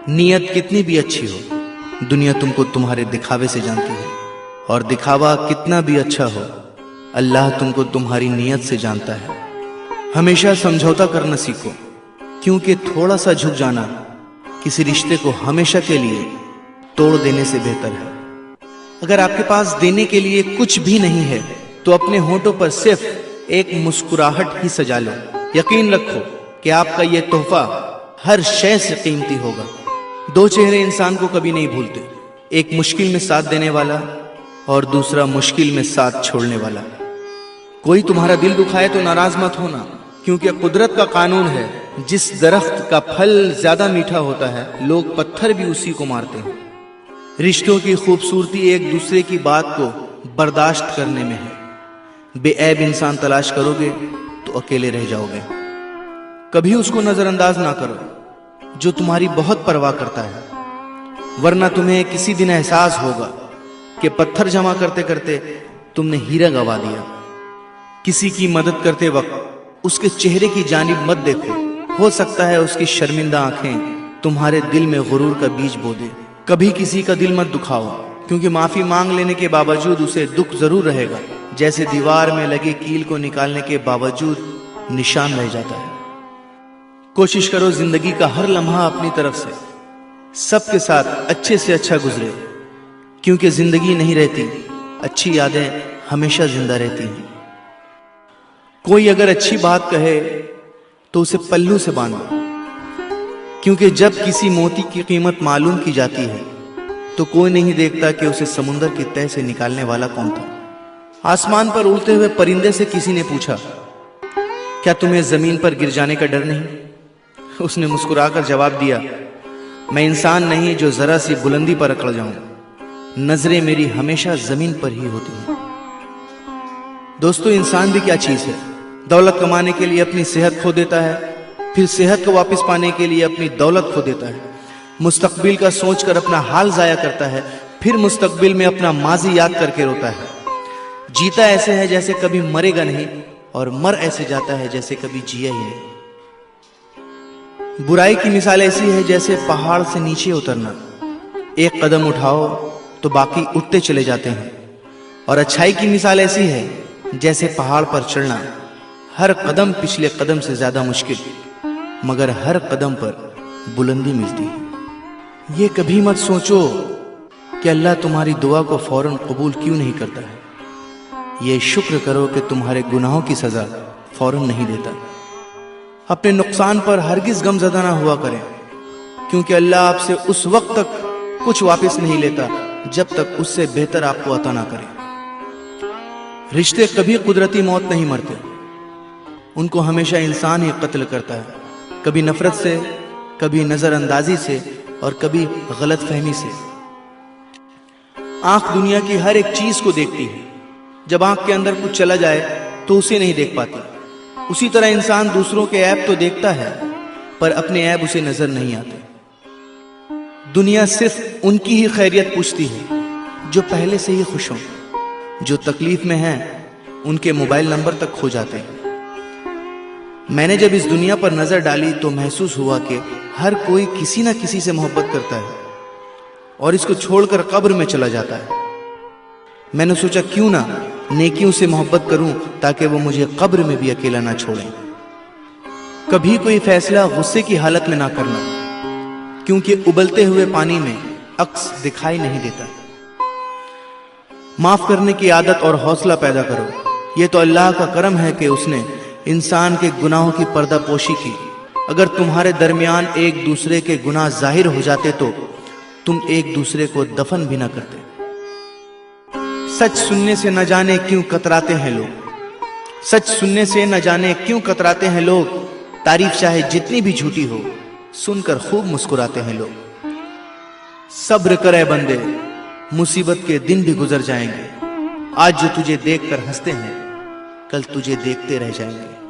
नीयत कितनी भी अच्छी हो, दुनिया तुमको तुम्हारे दिखावे से जानती है, और दिखावा कितना भी अच्छा हो, अल्लाह तुमको तुम्हारी नीयत से जानता है। हमेशा समझौता करना सीखो, क्योंकि थोड़ा सा झुक जाना किसी रिश्ते को हमेशा के लिए तोड़ देने से बेहतर है। अगर आपके पास देने के लिए कुछ भी नहीं है तो अपने होठों पर सिर्फ एक मुस्कुराहट ही सजा लो। यकीन रखो कि आपका यह तोहफा हर शय से कीमती होगा। दो चेहरे इंसान को कभी नहीं भूलते, एक मुश्किल में साथ देने वाला और दूसरा मुश्किल में साथ छोड़ने वाला। कोई तुम्हारा दिल दुखाए तो नाराज मत होना, क्योंकि कुदरत का कानून है, जिस दरख्त का फल ज्यादा मीठा होता है लोग पत्थर भी उसी को मारते हैं। रिश्तों की खूबसूरती एक दूसरे की बात को बर्दाश्त करने में है। बेऐब इंसान तलाश करोगे तो अकेले रह जाओगे। कभी उसको नजरअंदाज ना करो जो तुम्हारी बहुत परवाह करता है, वरना तुम्हें किसी दिन एहसास होगा कि पत्थर जमा करते करते तुमने हीरा गवा दिया। किसी की मदद करते वक्त उसके चेहरे की जानिब मत देखो, हो सकता है उसकी शर्मिंदा आंखें तुम्हारे दिल में गुरूर का बीज बो दे। कभी किसी का दिल मत दुखाओ, क्योंकि माफी मांग लेने के बावजूद उसे दुख जरूर रहेगा, जैसे दीवार में लगे कील को निकालने के बावजूद निशान रह जाता है। कोशिश करो जिंदगी का हर लम्हा अपनी तरफ से सबके साथ अच्छे से अच्छा गुजरे, क्योंकि जिंदगी नहीं रहती, अच्छी यादें हमेशा जिंदा रहती हैं। कोई अगर अच्छी बात कहे तो उसे पल्लू से बांधो, क्योंकि जब किसी मोती की कीमत मालूम की जाती है तो कोई नहीं देखता कि उसे समुंदर की तह से निकालने वाला कौन था। आसमान पर उड़ते हुए परिंदे से किसी ने पूछा, क्या तुम्हें जमीन पर गिर जाने का डर नहीं? उसने मुस्कुराकर जवाब दिया, मैं इंसान नहीं जो जरा सी बुलंदी पर अकड़ जाऊं, नजरें मेरी हमेशा जमीन पर ही होती हैं। दोस्तों, इंसान भी क्या चीज है? दौलत कमाने के लिए अपनी सेहत खो देता है, फिर सेहत को वापस पाने के लिए अपनी दौलत खो देता है। मुस्तकबिल का सोचकर अपना हाल जाया करता है, फिर मुस्तकबिल में अपना माजी याद करके रोता है। जीता ऐसे है जैसे कभी मरेगा नहीं, और मर ऐसे जाता है जैसे कभी जिया ही नहीं। बुराई की मिसाल ऐसी है जैसे पहाड़ से नीचे उतरना, एक कदम उठाओ तो बाकी उठते चले जाते हैं। और अच्छाई की मिसाल ऐसी है जैसे पहाड़ पर चढ़ना, हर कदम पिछले कदम से ज्यादा मुश्किल, मगर हर कदम पर बुलंदी मिलती है। ये कभी मत सोचो कि अल्लाह तुम्हारी दुआ को फौरन कबूल क्यों नहीं करता है। ये शुक्र करो कि तुम्हारे गुनाहों की सजा फौरन नहीं देता। अपने नुकसान पर हरगिज गमज़दा ना हुआ करें, क्योंकि अल्लाह आपसे उस वक्त तक कुछ वापस नहीं लेता जब तक उससे बेहतर आपको अता ना करे। रिश्ते कभी कुदरती मौत नहीं मरते, उनको हमेशा इंसान ही कत्ल करता है, कभी नफरत से, कभी नजरअंदाजी से, और कभी गलत फहमी से। आंख दुनिया की हर एक चीज को देखती है, जब आंख के अंदर कुछ चला जाए तो उसे नहीं देख पाती। उसी तरह इंसान दूसरों के ऐब तो देखता है, पर अपने ऐब उसे नजर नहीं आते। दुनिया सिर्फ उनकी ही खैरियत पूछती है जो पहले से ही खुश हों, जो तकलीफ में हैं उनके मोबाइल नंबर तक खो जाते हैं। मैंने जब इस दुनिया पर नजर डाली तो महसूस हुआ कि हर कोई किसी ना किसी से मोहब्बत करता है और इसको छोड़कर कब्र में चला जाता है। मैंने सोचा क्यों ना नेकियों से मोहब्बत करूं ताकि वो मुझे कब्र में भी अकेला ना छोड़ें। कभी कोई फैसला गुस्से की हालत में ना करना, क्योंकि उबलते हुए पानी में अक्स दिखाई नहीं देता। माफ करने की आदत और हौसला पैदा करो। यह तो अल्लाह का करम है कि उसने इंसान के गुनाहों की पर्दापोशी की। अगर तुम्हारे दरमियान एक दूसरे के गुनाह जाहिर हो जाते तो तुम एक दूसरे को दफन भी ना करते। सच सुनने से न जाने क्यों कतराते हैं लोग, सच सुनने से न जाने क्यों कतराते हैं लोग। तारीफ चाहे जितनी भी झूठी हो, सुनकर खूब मुस्कुराते हैं लोग। सब्र करे बंदे, मुसीबत के दिन भी गुजर जाएंगे। आज जो तुझे देखकर हंसते हैं, कल तुझे देखते रह जाएंगे।